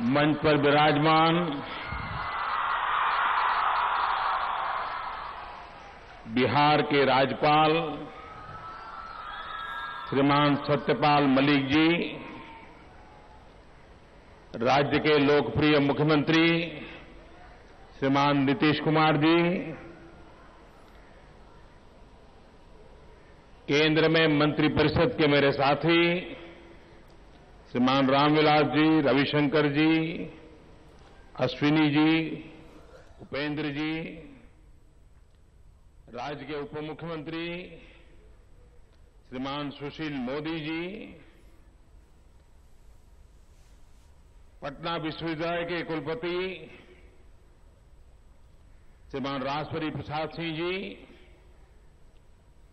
मंच पर विराजमान बिहार के राज्यपाल श्रीमान सत्यपाल मलिक जी, राज्य के लोकप्रिय मुख्यमंत्री श्रीमान नीतीश कुमार जी, केंद्र में मंत्रिपरिषद के मेरे साथी श्रीमान रामविलास जी, रविशंकर जी, अश्विनी जी, उपेंद्र जी, राज्य के उप मुख्यमंत्री श्रीमान सुशील मोदी जी, पटना विश्वविद्यालय के कुलपति श्रीमान राजश्री प्रसाद सिंह जी,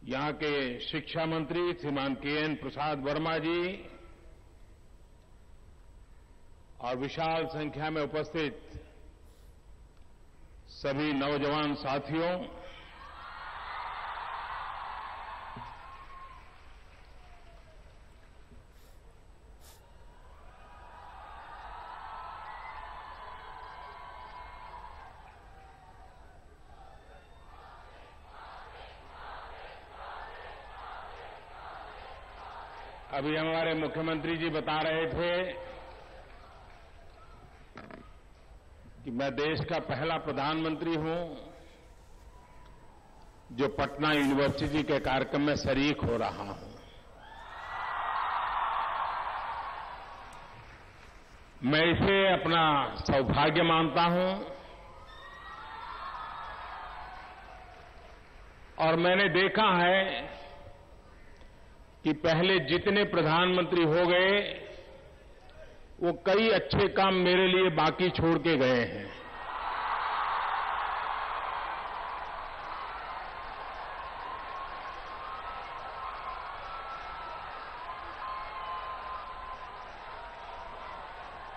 यहां के शिक्षा मंत्री श्रीमान के.एन. प्रसाद वर्मा जी और विशाल संख्या में उपस्थित सभी नौजवान साथियों, अभी हमारे मुख्यमंत्री जी बता रहे थे कि मैं देश का पहला प्रधानमंत्री हूं जो पटना यूनिवर्सिटी के कार्यक्रम में शरीक हो रहा हूं। मैं इसे अपना सौभाग्य मानता हूं और मैंने देखा है कि पहले जितने प्रधानमंत्री हो गए वो कई अच्छे काम मेरे लिए बाकी छोड़ के गए हैं।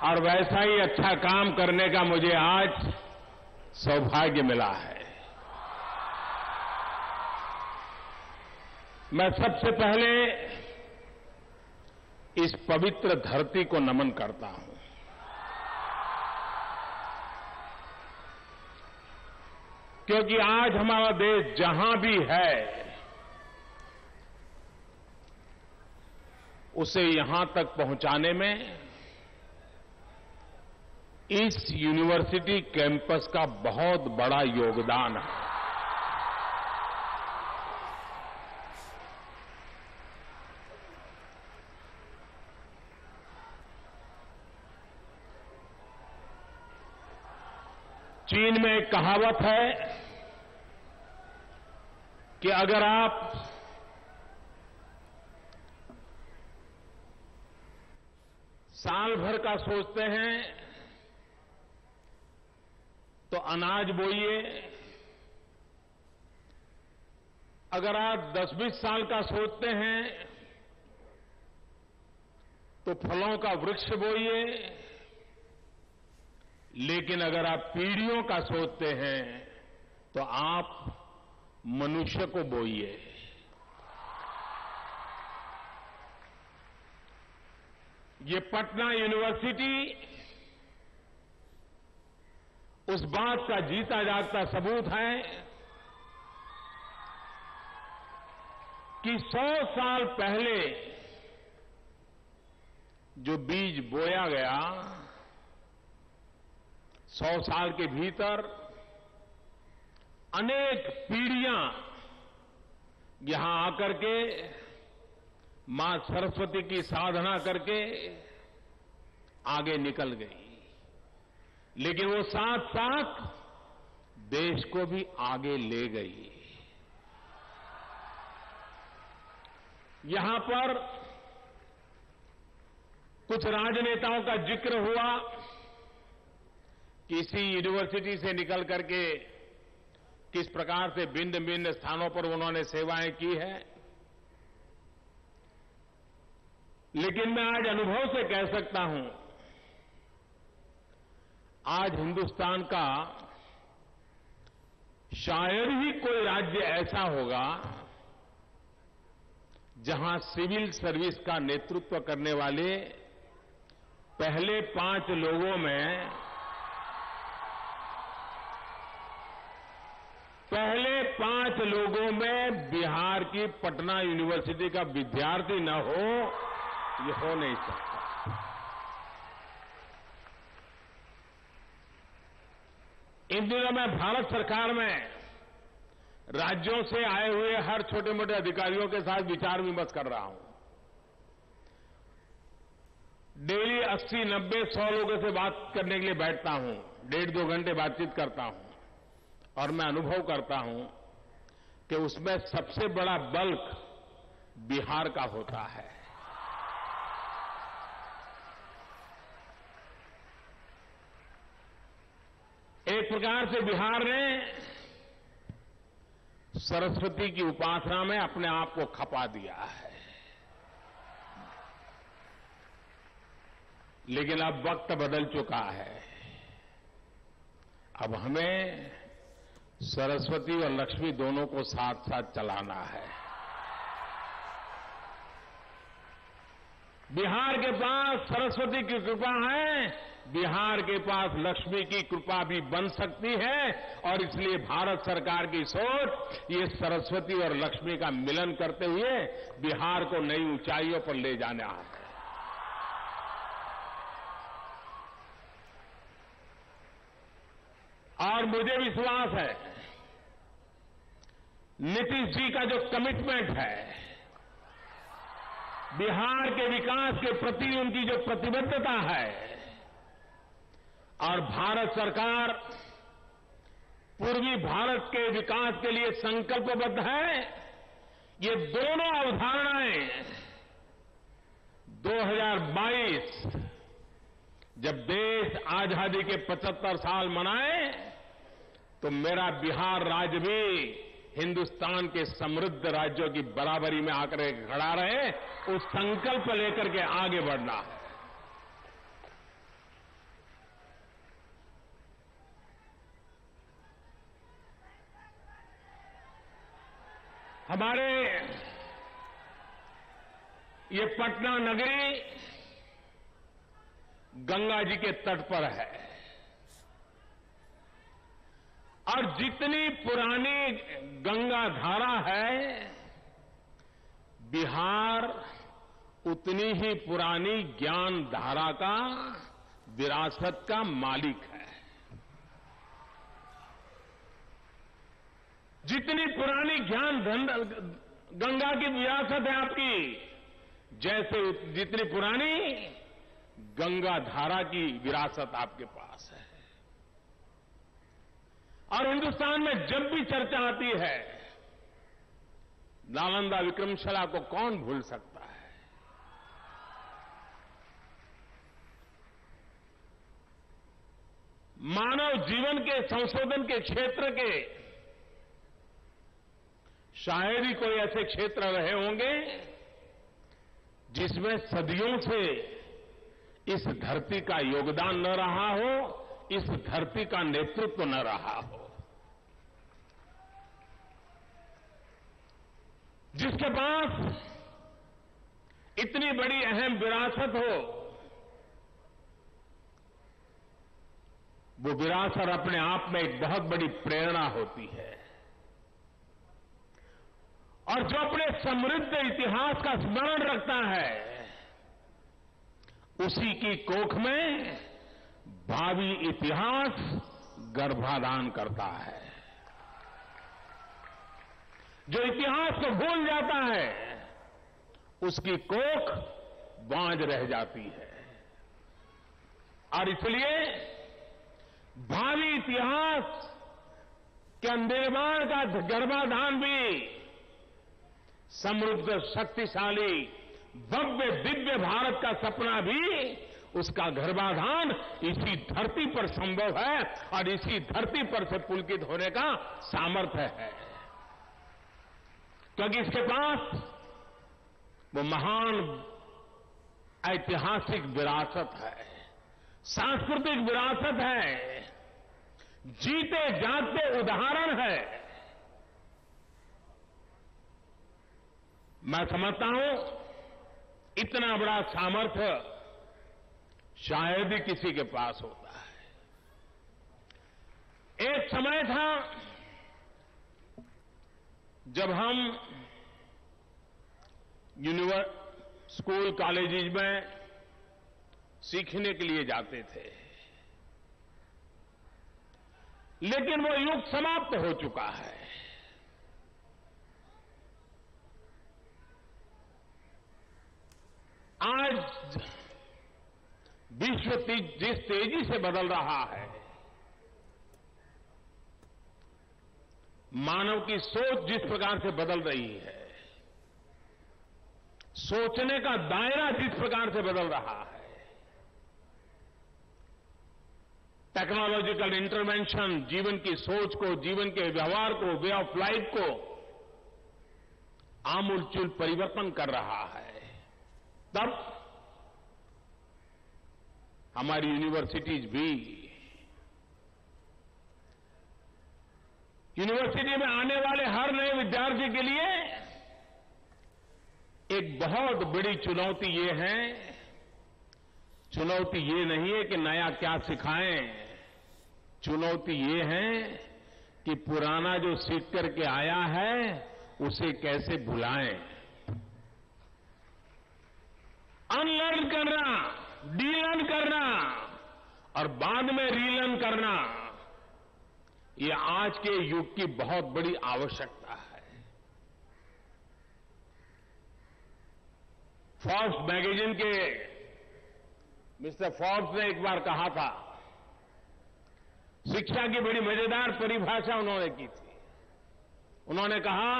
और वैसा ही अच्छा काम करने का मुझे आज सौभाग्य मिला है। मैं सबसे पहले इस पवित्र धरती को नमन करता हूं, क्योंकि आज हमारा देश जहां भी है उसे यहां तक पहुंचाने में इस यूनिवर्सिटी कैंपस का बहुत बड़ा योगदान है। चीन में एक कहावत है कि अगर आप साल भर का सोचते हैं तो अनाज बोइए, अगर आप 10-20 साल का सोचते हैं तो फलों का वृक्ष बोइए, लेकिन अगर आप पीढ़ियों का सोचते हैं तो आप मनुष्य को बोइए। ये पटना यूनिवर्सिटी उस बात का जीता जागता सबूत है कि 100 साल पहले जो बीज बोया गया, 100 साल के भीतर अनेक पीढ़ियां यहां आकर के मां सरस्वती की साधना करके आगे निकल गई, लेकिन वो साथ साथ देश को भी आगे ले गई। यहां पर कुछ राजनेताओं का जिक्र हुआ कि इसी यूनिवर्सिटी से निकल करके किस प्रकार से भिन्न भिन्न स्थानों पर उन्होंने सेवाएं की है, लेकिन मैं आज अनुभव से कह सकता हूं, आज हिंदुस्तान का शायद ही कोई राज्य ऐसा होगा जहां सिविल सर्विस का नेतृत्व करने वाले पहले 5 लोगों में बिहार की पटना यूनिवर्सिटी का विद्यार्थी न हो, ये हो नहीं सकता। इन दिनों मैं भारत सरकार में राज्यों से आए हुए हर छोटे मोटे अधिकारियों के साथ विचार विमर्श कर रहा हूं। डेली 80, 90, 100 लोगों से बात करने के लिए बैठता हूं, 1.5-2 घंटे बातचीत करता हूं, और मैं अनुभव करता हूं कि उसमें सबसे बड़ा बल्क बिहार का होता है। एक प्रकार से बिहार ने सरस्वती की उपासना में अपने आप को खपा दिया है। लेकिन अब वक्त बदल चुका है। अब हमें सरस्वती और लक्ष्मी दोनों को साथ साथ चलाना है। बिहार के पास सरस्वती की कृपा है, बिहार के पास लक्ष्मी की कृपा भी बन सकती है, और इसलिए भारत सरकार की सोच ये सरस्वती और लक्ष्मी का मिलन करते हुए बिहार को नई ऊंचाइयों पर ले जाना है। और मुझे विश्वास है नीतीश जी का जो कमिटमेंट है, बिहार के विकास के प्रति उनकी जो प्रतिबद्धता है, और भारत सरकार पूर्वी भारत के विकास के लिए संकल्पबद्ध है, ये दोनों अवधारणाएं 2022 जब देश आजादी के 75 साल मनाए तो मेरा बिहार राज्य भी हिंदुस्तान के समृद्ध राज्यों की बराबरी में आकर खड़ा रहे, उस संकल्प लेकर के आगे बढ़ना है। हमारे ये पटना नगरी गंगा जी के तट पर है, और जितनी पुरानी गंगा धारा है, बिहार उतनी ही पुरानी ज्ञान धारा का, विरासत का मालिक है। जितनी पुरानी ज्ञान गंगा की विरासत है आपकी, जैसे जितनी पुरानी गंगा धारा की विरासत आपके पास है। और हिंदुस्तान में जब भी चर्चा आती है, नालंदा विक्रमशिला को कौन भूल सकता है। मानव जीवन के संशोधन के क्षेत्र के शायद ही कोई ऐसे क्षेत्र रहे होंगे जिसमें सदियों से इस धरती का योगदान न रहा हो, इस धरती का नेतृत्व न रहा हो। जिसके पास इतनी बड़ी अहम विरासत हो, वो विरासत अपने आप में एक बहुत बड़ी प्रेरणा होती है। और जो अपने समृद्ध इतिहास का स्मरण रखता है, उसी की कोख में भावी इतिहास गर्भाधान करता है। जो इतिहास को भूल जाता है, उसकी कोख बांझ रह जाती है। और इसलिए भावी इतिहास के निर्माण का गर्भाधान भी समृद्ध, शक्तिशाली, भव्य, दिव्य भारत का सपना भी, उसका गर्भाधान इसी धरती पर संभव है, और इसी धरती पर से पुलकित होने का सामर्थ्य है। क्योंकि इसके पास वो महान ऐतिहासिक विरासत है, सांस्कृतिक विरासत है, जीते जागते उदाहरण है। मैं समझता हूं इतना बड़ा सामर्थ्य शायद ही किसी के पास होता है। एक समय था जब हम स्कूल कॉलेजेस में सीखने के लिए जाते थे, लेकिन वो युग समाप्त हो चुका है। आज विश्व जिस तेजी से बदल रहा है, मानव की सोच जिस प्रकार से बदल रही है, सोचने का दायरा जिस प्रकार से बदल रहा है, टेक्नोलॉजिकल इंटरवेंशन जीवन की सोच को, जीवन के व्यवहार को, वे ऑफ लाइफ को आमूलचूल परिवर्तन कर रहा है। तब हमारी यूनिवर्सिटीज भी, यूनिवर्सिटी में आने वाले हर नए विद्यार्थी के लिए एक बहुत बड़ी चुनौती ये है, चुनौती ये नहीं है कि नया क्या सिखाएं, चुनौती ये है कि पुराना जो सीख करके आया है उसे कैसे भुलाएं। अनलर्न करना, डीलर्न करना और बाद में रीलर्न करना, ये आज के युग की बहुत बड़ी आवश्यकता है। फोर्ब्स मैगजीन के मिस्टर फोर्ब्स ने एक बार कहा था, शिक्षा की बड़ी मजेदार परिभाषा उन्होंने की थी। उन्होंने कहा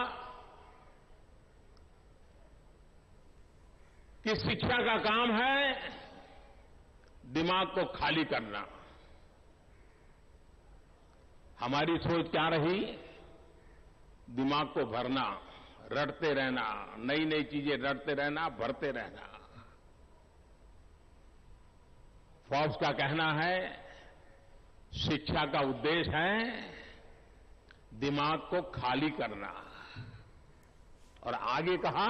कि शिक्षा का काम है दिमाग को खाली करना। हमारी सोच क्या रही? दिमाग को भरना, रटते रहना, नई नई चीजें रटते रहना, भरते रहना। फोर्ब्स का कहना है शिक्षा का उद्देश्य है दिमाग को खाली करना, और आगे कहा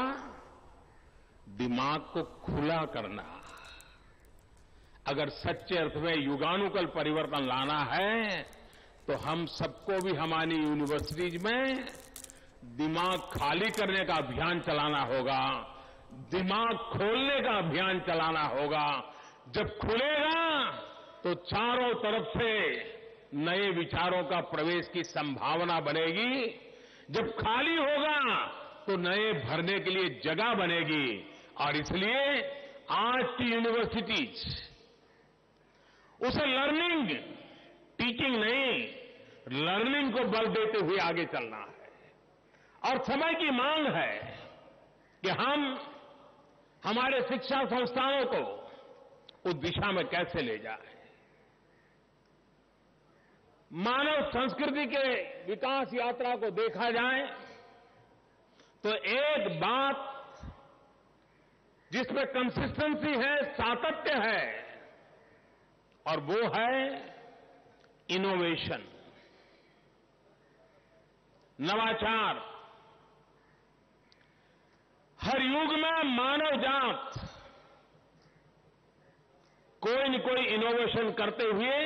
दिमाग को खुला करना। अगर सच्चे अर्थ में युगानुकल परिवर्तन लाना है तो हम सबको भी हमारी यूनिवर्सिटीज में दिमाग खाली करने का अभियान चलाना होगा, दिमाग खोलने का अभियान चलाना होगा। जब खुलेगा तो चारों तरफ से नए विचारों का प्रवेश की संभावना बनेगी। जब खाली होगा तो नए भरने के लिए जगह बनेगी। और इसलिए आज की यूनिवर्सिटीज उसे लर्निंग, टीचिंग नहीं, लर्निंग को बल देते हुए आगे चलना है। और समय की मांग है कि हम हमारे शिक्षा संस्थानों को उस दिशा में कैसे ले जाएं। मानव संस्कृति के विकास यात्रा को देखा जाए तो एक बात जिसमें कंसिस्टेंसी है, सातत्य है, और वो है इनोवेशन, नवाचार। हर युग में मानव जात कोई न कोई इनोवेशन करते हुए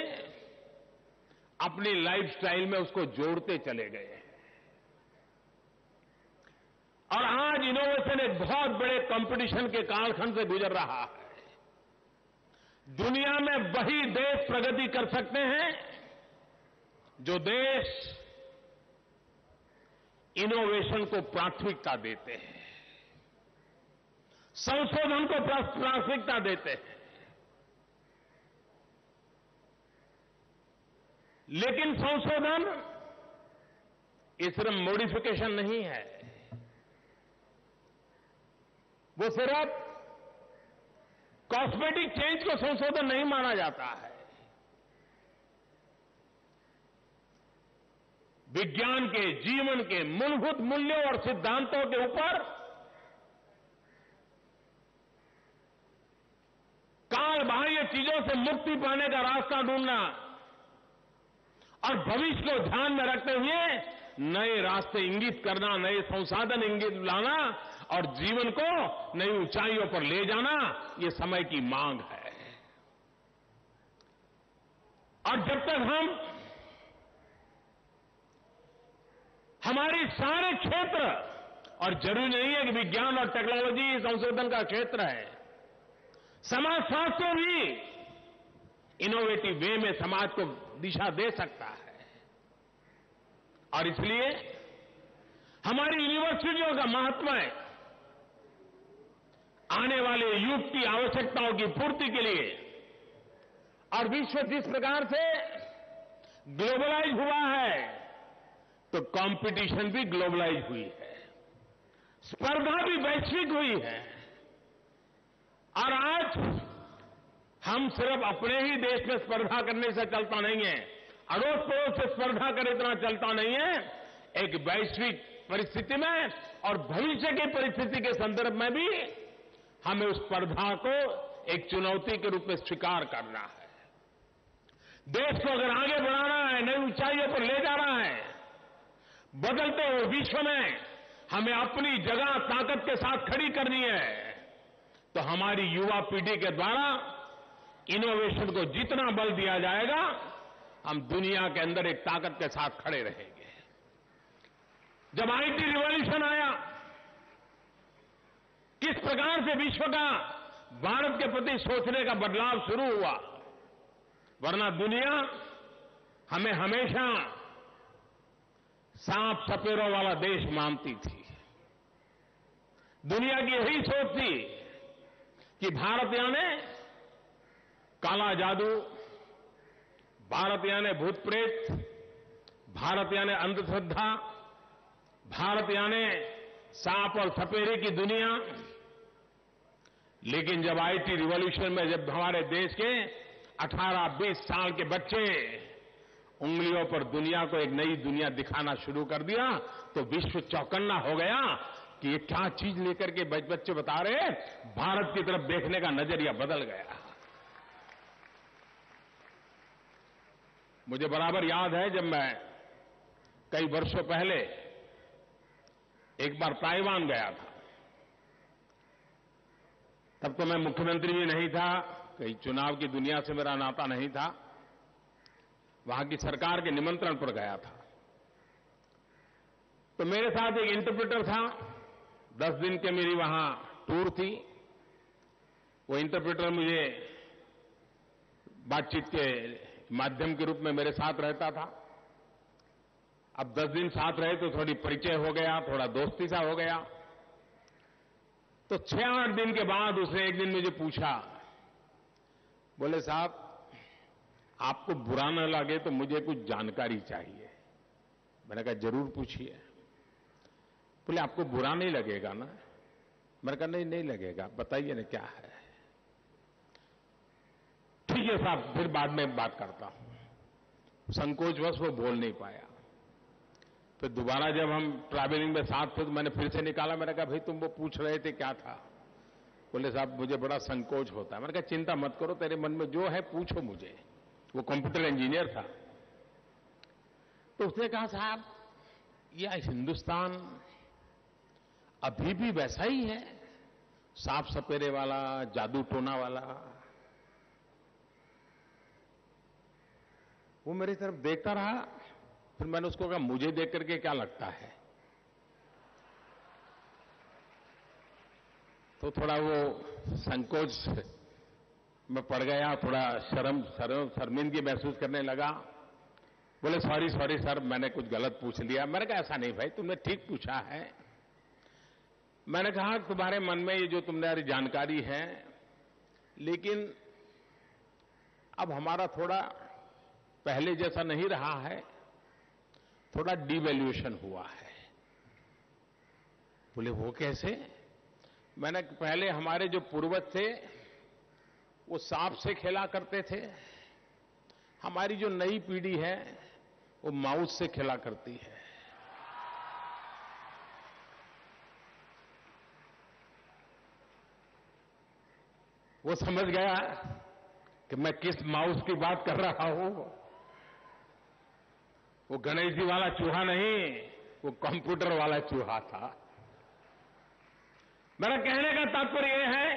अपनी लाइफस्टाइल में उसको जोड़ते चले गए हैं। और आज इनोवेशन एक बहुत बड़े कंपटीशन के कालखंड से गुजर रहा है। दुनिया में वही देश प्रगति कर सकते हैं जो देश इनोवेशन को प्राथमिकता देते हैं, संशोधन को प्राथमिकता देते हैं। लेकिन संशोधन ये सिर्फ मॉडिफिकेशन नहीं है, वो सिर्फ कॉस्मेटिक चेंज को संशोधन नहीं माना जाता है। विज्ञान के, जीवन के मूलभूत मूल्यों और सिद्धांतों के ऊपर काल बाह्य चीजों से मुक्ति पाने का रास्ता ढूंढना और भविष्य को ध्यान में रखते हुए नए रास्ते इंगित करना, नए संसाधन इंगित लाना और जीवन को नई ऊंचाइयों पर ले जाना, ये समय की मांग है। और जब तक हम हमारे सारे क्षेत्र, और जरूरी नहीं है कि विज्ञान और टेक्नोलॉजी संशोधन का क्षेत्र है, समाज शास्त्र भी इनोवेटिव वे में समाज को दिशा दे सकता है। और इसलिए हमारी यूनिवर्सिटियों का महत्व है आने वाले युग की आवश्यकताओं की पूर्ति के लिए। और विश्व जिस प्रकार से ग्लोबलाइज हुआ है, तो कंपटीशन भी ग्लोबलाइज हुई है, स्पर्धा भी वैश्विक हुई है। और आज हम सिर्फ अपने ही देश में स्पर्धा करने से चलता नहीं है, अड़ोस पड़ोस से स्पर्धा कर इतना चलता नहीं है। एक वैश्विक परिस्थिति में और भविष्य की परिस्थिति के संदर्भ में भी हमें उस स्पर्धा को एक चुनौती के रूप में स्वीकार करना है। देश को अगर आगे बढ़ाना है, नई ऊंचाइयों पर ले जाना है, बदलते हुए विश्व में हमें अपनी जगह ताकत के साथ खड़ी करनी है, तो हमारी युवा पीढ़ी के द्वारा इनोवेशन को जितना बल दिया जाएगा, हम दुनिया के अंदर एक ताकत के साथ खड़े रहेंगे। जब आईटी रिवॉल्यूशन आया, किस प्रकार से विश्व का भारत के प्रति सोचने का बदलाव शुरू हुआ। वरना दुनिया हमें हमेशा सांप सपेरों वाला देश मानती थी। दुनिया की यही सोच थी कि भारत यानी काला जादू, भारत यानी भूत प्रेत, भारत यानी अंधश्रद्धा, भारत यानी सांप और सपेरे की दुनिया। लेकिन जब आईटी रिवॉल्यूशन में जब हमारे देश के 18-20 साल के बच्चे उंगलियों पर दुनिया को एक नई दुनिया दिखाना शुरू कर दिया, तो विश्व चौकन्ना हो गया कि ये क्या चीज लेकर के बच्चे बता रहे हैं। भारत की तरफ देखने का नजरिया बदल गया। मुझे बराबर याद है, जब मैं कई वर्षों पहले एक बार ताइवान गया था, तब तो मैं मुख्यमंत्री भी नहीं था, कहीं चुनाव की दुनिया से मेरा नाता नहीं था। वहां की सरकार के निमंत्रण पर गया था। तो मेरे साथ एक इंटरप्रेटर था। 10 दिन के मेरी वहां टूर थी। वो इंटरप्रेटर मुझे बातचीत के माध्यम के रूप में मेरे साथ रहता था। अब 10 दिन साथ रहे तो थोड़ी परिचय हो गया, थोड़ा दोस्ती सा हो गया। तो 6-8 दिन के बाद उसने एक दिन मुझे पूछा, बोले साहब आपको बुरा न लगे तो मुझे कुछ जानकारी चाहिए। मैंने कहा जरूर पूछिए। बोले आपको बुरा नहीं लगेगा ना? मैंने कहा नहीं लगेगा, बताइए ना क्या है। ठीक है साहब, फिर बाद में बात करता हूं। संकोचवश वो बोल नहीं पाया। फिर दोबारा जब हम ट्रैवलिंग में साथ थे तो मैंने फिर से निकाला। मैंने कहा भाई तुम वो पूछ रहे थे क्या था? बोले साहब मुझे बड़ा संकोच होता है। मैंने कहा चिंता मत करो, तेरे मन में जो है पूछो मुझे। वो कंप्यूटर इंजीनियर था। तो उसने कहा साहब यह हिंदुस्तान अभी भी वैसा ही है, सांप सपेरे वाला, जादू टोना वाला। वो मेरी तरफ देखता रहा। फिर मैंने उसको कहा मुझे देख करके क्या लगता है? तो थोड़ा वो संकोच में पड़ गया, थोड़ा शर्मिंदगी महसूस करने लगा। बोले सॉरी सर, मैंने कुछ गलत पूछ लिया। मैंने कहा ऐसा नहीं भाई, तुमने ठीक पूछा है। मैंने कहा तुम्हारे मन में ये जो तुमने जानकारी है, लेकिन अब हमारा थोड़ा पहले जैसा नहीं रहा है, थोड़ा डिवैल्यूएशन हुआ है। बोले वो कैसे? मैंने पहले हमारे जो पूर्वज थे वो सांप से खेला करते थे, हमारी जो नई पीढ़ी है वो माउस से खेला करती है। वो समझ गया कि मैं किस माउस की बात कर रहा हूं। वो गणेश जी वाला चूहा नहीं, वो कंप्यूटर वाला चूहा था। मेरा कहने का तात्पर्य यह है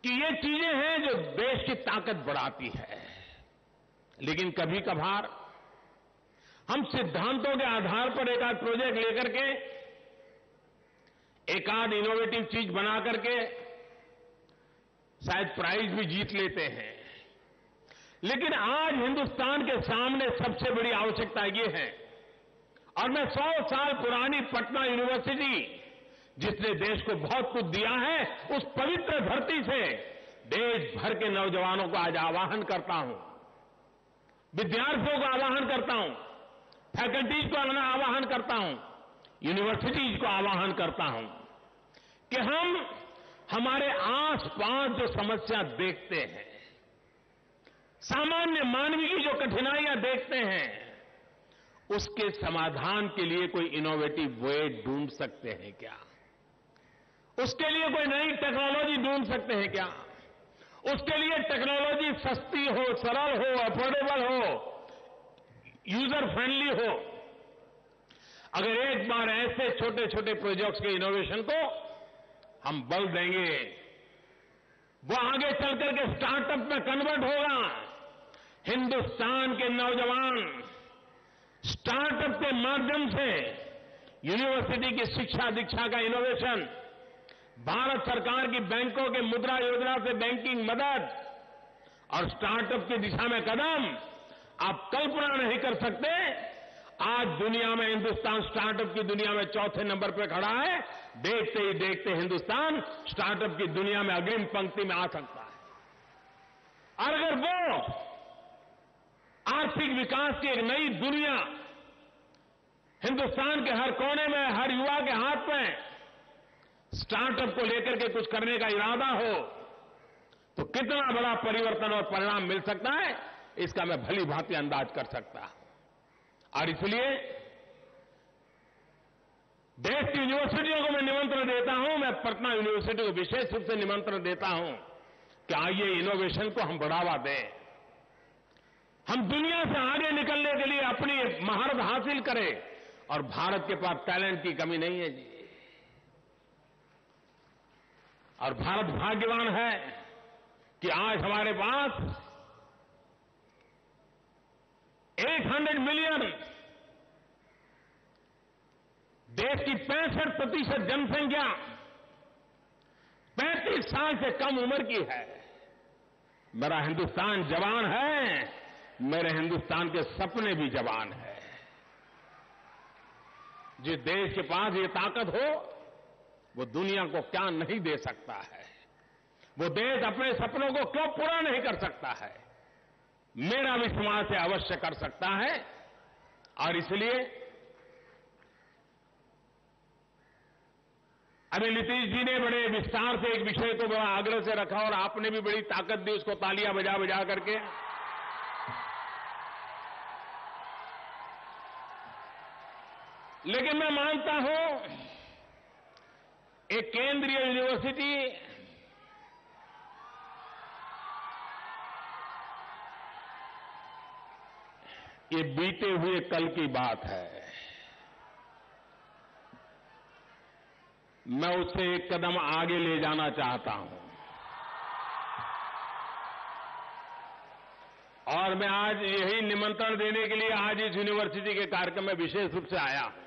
कि ये चीजें हैं जो देश की ताकत बढ़ाती है। लेकिन कभी कभार हम सिद्धांतों के आधार पर एक आध प्रोजेक्ट लेकर के एक आध इनोवेटिव चीज बना करके शायद प्राइज भी जीत लेते हैं। लेकिन आज हिंदुस्तान के सामने सबसे बड़ी आवश्यकता ये है, और मैं 100 साल पुरानी पटना यूनिवर्सिटी जिसने देश को बहुत कुछ दिया है, उस पवित्र धरती से देश भर के नौजवानों को आज आह्वान करता हूं, विद्यार्थियों को आह्वान करता हूं, फैकल्टीज को आह्वान करता हूं, यूनिवर्सिटीज को आह्वान करता हूं कि हम हमारे आसपास जो समस्या देखते हैं, सामान्य मानवी की जो कठिनाइयां देखते हैं, उसके समाधान के लिए कोई इनोवेटिव वे ढूंढ सकते हैं क्या? उसके लिए कोई नई टेक्नोलॉजी ढूंढ सकते हैं क्या? उसके लिए टेक्नोलॉजी सस्ती हो, सरल हो, अफोर्डेबल हो, यूजर फ्रेंडली हो। अगर एक बार ऐसे छोटे छोटे प्रोजेक्ट्स के इनोवेशन को हम बल देंगे, वो आगे चलकर के स्टार्टअप में कन्वर्ट होगा। हिंदुस्तान के नौजवान स्टार्टअप के माध्यम से यूनिवर्सिटी की शिक्षा दीक्षा का इनोवेशन, भारत सरकार की बैंकों के मुद्रा योजना से बैंकिंग मदद और स्टार्टअप की दिशा में कदम आप कल्पना नहीं कर सकते। आज दुनिया में हिंदुस्तान स्टार्टअप की दुनिया में चौथे नंबर पर खड़ा है। देखते ही देखते हिंदुस्तान स्टार्टअप की दुनिया में अग्रिम पंक्ति में आ सकता है। और अगर वो आर्थिक विकास की एक नई दुनिया हिंदुस्तान के हर कोने में, हर युवा के हाथ में स्टार्टअप को लेकर के कुछ करने का इरादा हो, तो कितना बड़ा परिवर्तन और परिणाम मिल सकता है, इसका मैं भली भांति अंदाज कर सकता हूं। और इसलिए देश की यूनिवर्सिटियों को मैं निमंत्रण देता हूं, मैं पटना यूनिवर्सिटी को विशेष रूप से निमंत्रण देता हूं कि आइए इनोवेशन को हम बढ़ावा दें, हम दुनिया से आगे निकलने के लिए अपनी महारत हासिल करें। और भारत के पास टैलेंट की कमी नहीं है जी, और भारत भाग्यवान है कि आज हमारे पास 800 मिलियन, देश की 65% जनसंख्या 35 साल से कम उम्र की है। मेरा हिंदुस्तान जवान है, मेरे हिंदुस्तान के सपने भी जवान है। जिस देश के पास ये ताकत हो, वो दुनिया को क्या नहीं दे सकता है, वो देश अपने सपनों को क्यों पूरा नहीं कर सकता है? मेरा विश्वास है अवश्य कर सकता है। और इसलिए अभी नीतीश जी ने बड़े विस्तार से एक विषय को बड़ा आग्रह से रखा और आपने भी बड़ी ताकत दी उसको, तालियां बजा बजा करके। लेकिन मैं मानता हूं एक केंद्रीय यूनिवर्सिटी ये बीते हुए कल की बात है। मैं उससे एक कदम आगे ले जाना चाहता हूं, और मैं आज यही निमंत्रण देने के लिए आज इस यूनिवर्सिटी के कार्यक्रम में विशेष रूप से आया हूं।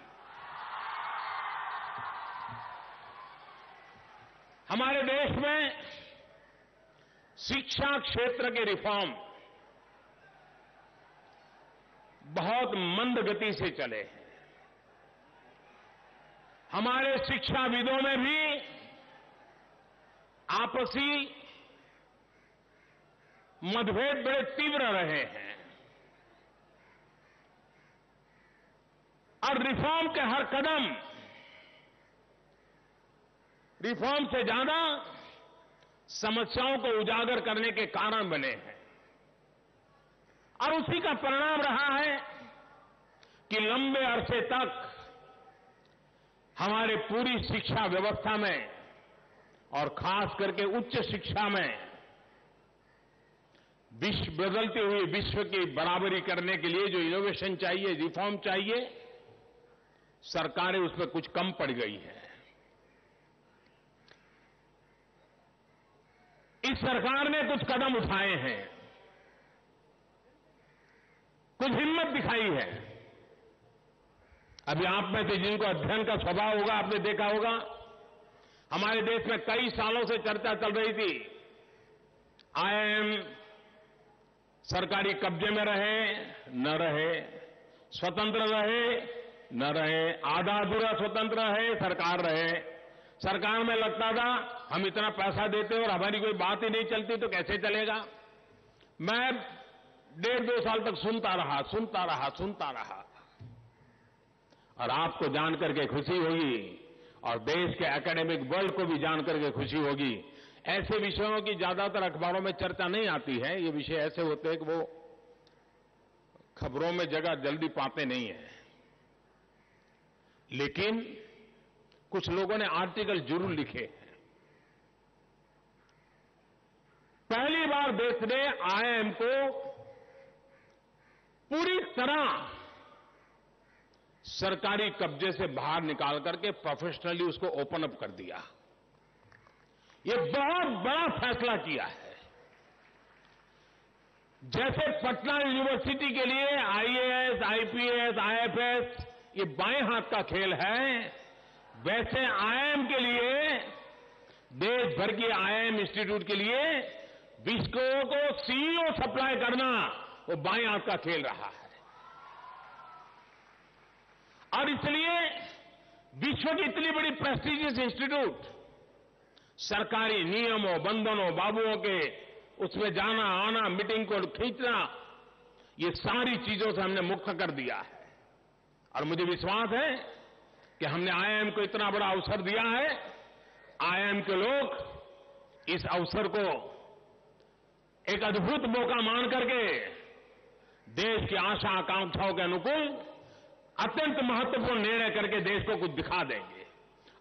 हमारे देश में शिक्षा क्षेत्र के रिफॉर्म बहुत मंद गति से चले हैं। हमारे शिक्षाविदों में भी आपसी मतभेद बड़े तीव्र रहे हैं, और रिफॉर्म के हर कदम रिफॉर्म से ज्यादा समस्याओं को उजागर करने के कारण बने हैं। और उसी का परिणाम रहा है कि लंबे अरसे तक हमारे पूरी शिक्षा व्यवस्था में और खास करके उच्च शिक्षा में बदलते हुए विश्व की बराबरी करने के लिए जो इनोवेशन चाहिए, रिफॉर्म चाहिए, सरकारें उसमें कुछ कम पड़ गई हैं। इस सरकार ने कुछ कदम उठाए हैं। कुछ हिम्मत दिखाई है। अभी आप में से जिनको अध्ययन का स्वभाव होगा, आपने देखा होगा, हमारे देश में कई सालों से चर्चा चल रही थी, आईआईएम सरकारी कब्जे में रहे न रहे, स्वतंत्र रहे न रहे, आधा अधूरा स्वतंत्र रहे, सरकार रहे। सरकार में लगता था हम इतना पैसा देते और हमारी कोई बात ही नहीं चलती तो कैसे चलेगा। मैं 1.5-2 साल तक सुनता रहा और आपको जानकर के खुशी होगी और देश के एकेडमिक वर्ल्ड को भी जानकर के खुशी होगी। ऐसे विषयों की ज्यादातर अखबारों में चर्चा नहीं आती है। ये विषय ऐसे होते हैं कि वो खबरों में जगह जल्दी पाते नहीं है, लेकिन कुछ लोगों ने आर्टिकल जरूर लिखे हैं। पहली बार देश ने आईआईएम को पूरी तरह सरकारी कब्जे से बाहर निकाल करके प्रोफेशनली उसको ओपन अप कर दिया। ये बहुत बड़ा फैसला किया है। जैसे पटना यूनिवर्सिटी के लिए आईएएस, आईपीएस, आईएफएस ये बाएं हाथ का खेल है, वैसे आईआईएम के लिए, देश भर की आईआईएम इंस्टीट्यूट के लिए विश्व को सीईओ सप्लाई करना वो बाएं हाथ का खेल रहा है। और इसलिए विश्व की इतनी बड़ी प्रेस्टिजियस इंस्टीट्यूट सरकारी नियमों, बंधनों, बाबुओं के उसमें जाना आना, मीटिंग को खींचना, ये सारी चीजों से हमने मुक्त कर दिया है। और मुझे विश्वास है कि हमने आईआईएम को इतना बड़ा अवसर दिया है। आईआईएम के लोग इस अवसर को एक अद्भुत मौका मान करके देश की आशा आकांक्षाओं के अनुकूल अत्यंत महत्वपूर्ण निर्णय करके देश को कुछ दिखा देंगे।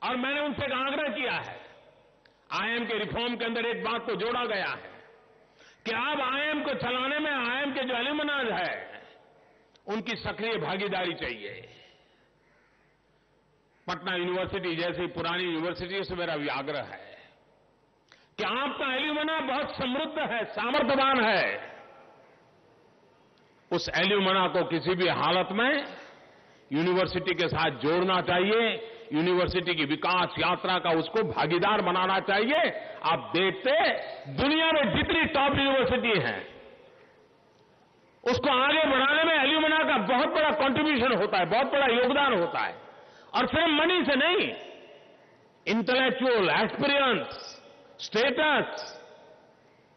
और मैंने उनसे एक आग्रह किया है, आईआईएम के रिफॉर्म के अंदर एक बात को जोड़ा गया है कि अब आईआईएम को चलाने में आईआईएम के जो एल्यूमनाज है उनकी सक्रिय भागीदारी चाहिए। पटना यूनिवर्सिटी जैसी पुरानी यूनिवर्सिटी से मेरा भी आग्रह है कि आपका एल्यूमना बहुत समृद्ध है, सामर्थ्यवान है। उस एल्यूमना को किसी भी हालत में यूनिवर्सिटी के साथ जोड़ना चाहिए, यूनिवर्सिटी की विकास यात्रा का उसको भागीदार बनाना चाहिए। आप देखते दुनिया में जितनी टॉप यूनिवर्सिटी हैं उसको आगे बढ़ाने में एल्यूमना का बहुत बड़ा कंट्रीब्यूशन होता है, बहुत बड़ा योगदान होता है। और सिर्फ मनी से नहीं, इंटेलेक्चुअल एक्सपीरियंस, स्टेटस,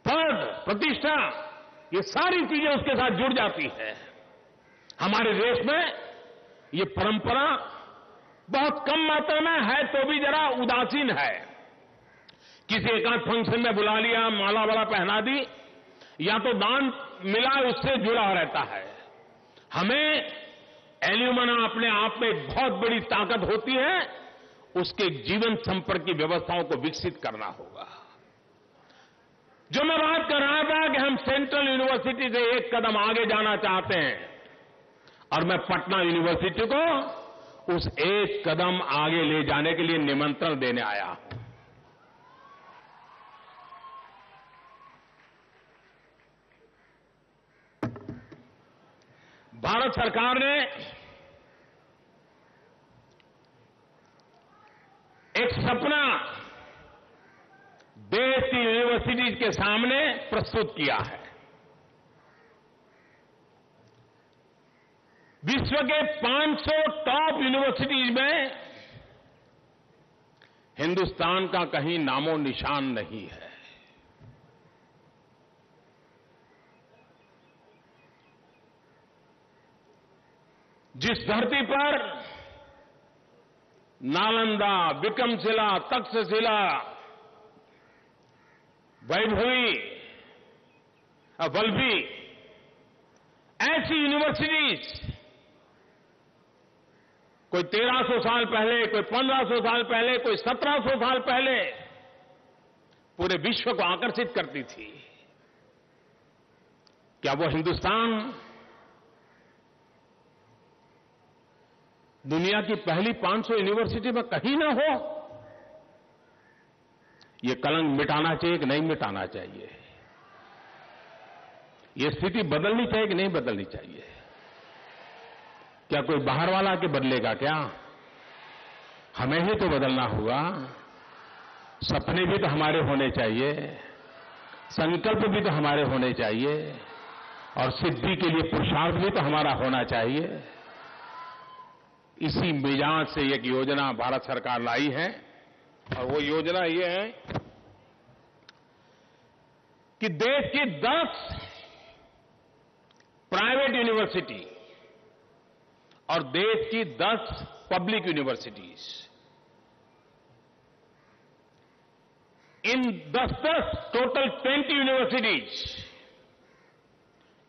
पद, प्रतिष्ठा, ये सारी चीजें उसके साथ जुड़ जाती है। हमारे देश में ये परंपरा बहुत कम मात्रा में है तो भी जरा उदासीन है। किसी एकांत फंक्शन में बुला लिया, माला वाला पहना दी, या तो दान मिला उससे जुड़ा रहता है। हमें एल्यूमना अपने आप में एक बहुत बड़ी ताकत होती है, उसके जीवन संपर्क की व्यवस्थाओं को विकसित करना होगा। जो मैं बात कर रहा था कि हम सेंट्रल यूनिवर्सिटी से एक कदम आगे जाना चाहते हैं और मैं पटना यूनिवर्सिटी को उस एक कदम आगे ले जाने के लिए निमंत्रण देने आया हूं। भारत सरकार ने एक सपना देश की यूनिवर्सिटीज के सामने प्रस्तुत किया है। विश्व के 500 टॉप यूनिवर्सिटीज में हिंदुस्तान का कहीं नामो निशान नहीं है। जिस धरती पर नालंदा, विक्रमशिला, तक्षशिला, वैभवी, वल्लभी ऐसी यूनिवर्सिटीज कोई 1300 साल पहले, कोई 1500 साल पहले, कोई 1700 साल पहले पूरे विश्व को आकर्षित करती थी। क्या वो हिंदुस्तान दुनिया की पहली 500 यूनिवर्सिटी में कहीं ना हो? ये कलंक मिटाना चाहिए कि नहीं मिटाना चाहिए? ये स्थिति बदलनी चाहिए कि नहीं बदलनी चाहिए? क्या कोई बाहर वाला के बदलेगा क्या? हमें ही तो बदलना होगा। सपने भी तो हमारे होने चाहिए, संकल्प भी तो हमारे होने चाहिए, और सिद्धि के लिए पुरुषार्थ भी तो हमारा होना चाहिए। इसी मिजाज से एक योजना भारत सरकार लाई है, और वो योजना ये है कि देश की 10 प्राइवेट यूनिवर्सिटी और देश की 10 पब्लिक यूनिवर्सिटीज, इन 10-10 टोटल 20 यूनिवर्सिटीज,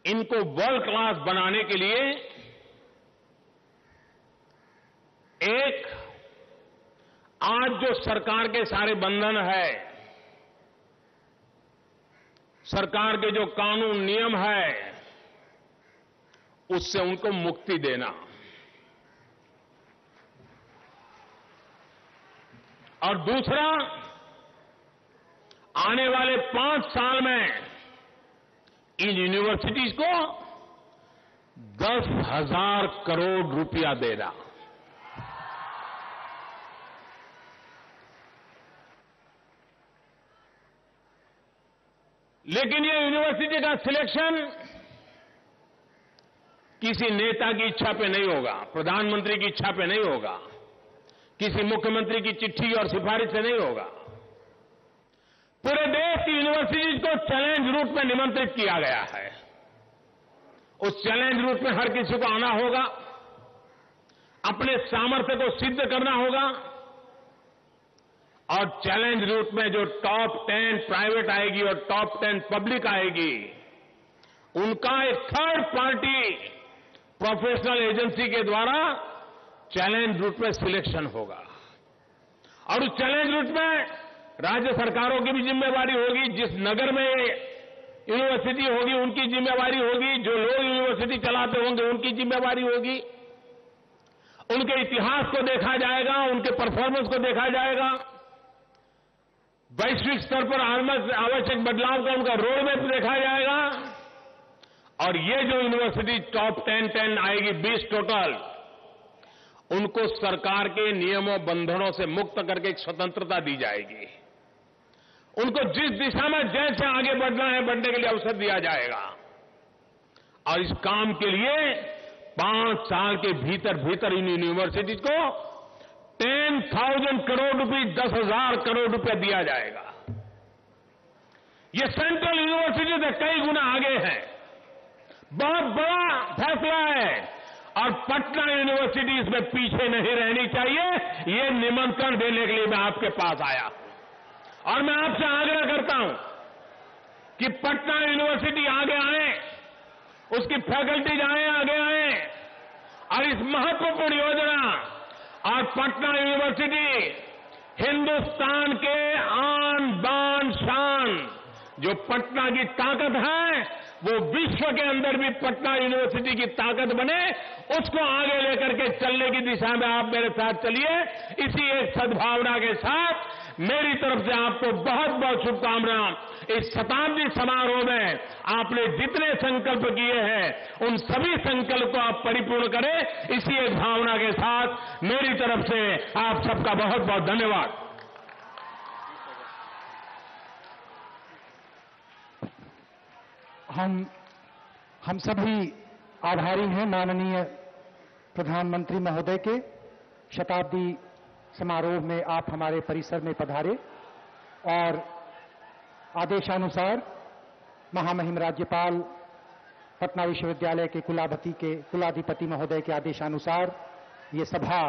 इनको वर्ल्ड क्लास बनाने के लिए एक आज जो सरकार के सारे बंधन है, सरकार के जो कानून नियम है, उससे उनको मुक्ति देना, और दूसरा आने वाले 5 साल में इन यूनिवर्सिटीज को 10,000 करोड़ रुपया देना। लेकिन ये यूनिवर्सिटी का सिलेक्शन किसी नेता की इच्छा पे नहीं होगा, प्रधानमंत्री की इच्छा पे नहीं होगा, किसी मुख्यमंत्री की चिट्ठी और सिफारिश से नहीं होगा। पूरे देश की यूनिवर्सिटीज को चैलेंज रूट में निमंत्रित किया गया है। उस चैलेंज रूट में हर किसी को आना होगा, अपने सामर्थ्य को सिद्ध करना होगा, और चैलेंज रूट में जो टॉप 10 प्राइवेट आएगी और टॉप 10 पब्लिक आएगी, उनका एक थर्ड पार्टी प्रोफेशनल एजेंसी के द्वारा चैलेंज रूट में सिलेक्शन होगा। और उस चैलेंज रूट में राज्य सरकारों की भी जिम्मेवारी होगी, जिस नगर में यूनिवर्सिटी होगी उनकी जिम्मेवारी होगी, जो लोग यूनिवर्सिटी चलाते होंगे उनकी जिम्मेवारी होगी। उनके इतिहास को देखा जाएगा, उनके परफॉर्मेंस को देखा जाएगा, वैश्विक स्तर पर आवश्यक बदलाव का उनका रोड मैप देखा जाएगा, और ये जो यूनिवर्सिटी टॉप 10 आएगी 20 टोटल, उनको सरकार के नियमों बंधनों से मुक्त करके एक स्वतंत्रता दी जाएगी। उनको जिस दिशा में जैसे आगे बढ़ना है बढ़ने के लिए अवसर दिया जाएगा, और इस काम के लिए 5 साल के भीतर भीतर इन यूनिवर्सिटीज को 10,000 करोड़ रुपए, 10,000 करोड़ रुपया दिया जाएगा। ये सेंट्रल यूनिवर्सिटी से कई गुना आगे है, बहुत बड़ा फैसला है, और पटना यूनिवर्सिटी इसमें पीछे नहीं रहनी चाहिए। ये निमंत्रण देने के लिए मैं आपके पास आया, और मैं आपसे आग्रह करता हूं कि पटना यूनिवर्सिटी आगे आए, उसकी फैकल्टीज आगे आए, और इस महत्वपूर्ण योजना और पटना यूनिवर्सिटी हिंदुस्तान के आन बान शान, जो पटना की ताकत है, वो विश्व के अंदर भी पटना यूनिवर्सिटी की ताकत बने, उसको आगे लेकर के चलने की दिशा में आप मेरे साथ चलिए। इसी एक सद्भावना के साथ मेरी तरफ से आपको बहुत बहुत शुभकामनाएं। इस शताब्दी समारोह में आपने जितने संकल्प किए हैं उन सभी संकल्प को आप परिपूर्ण करें। इसी एक भावना के साथ मेरी तरफ से आप सबका बहुत बहुत धन्यवाद। हम सभी आभारी हैं माननीय प्रधानमंत्री महोदय के। शताब्दी समारोह में आप हमारे परिसर में पधारे और आदेशानुसार महामहिम राज्यपाल पटना विश्वविद्यालय के कुलाधिपति महोदय के आदेशानुसार ये सभा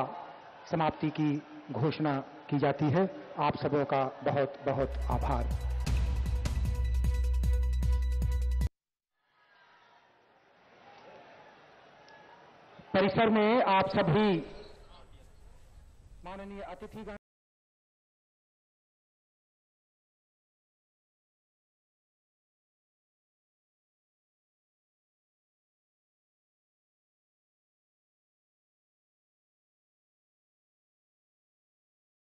समाप्ति की घोषणा की जाती है। आप सबों का बहुत बहुत आभार। परिसर में आप सभी माननीय अतिथिगण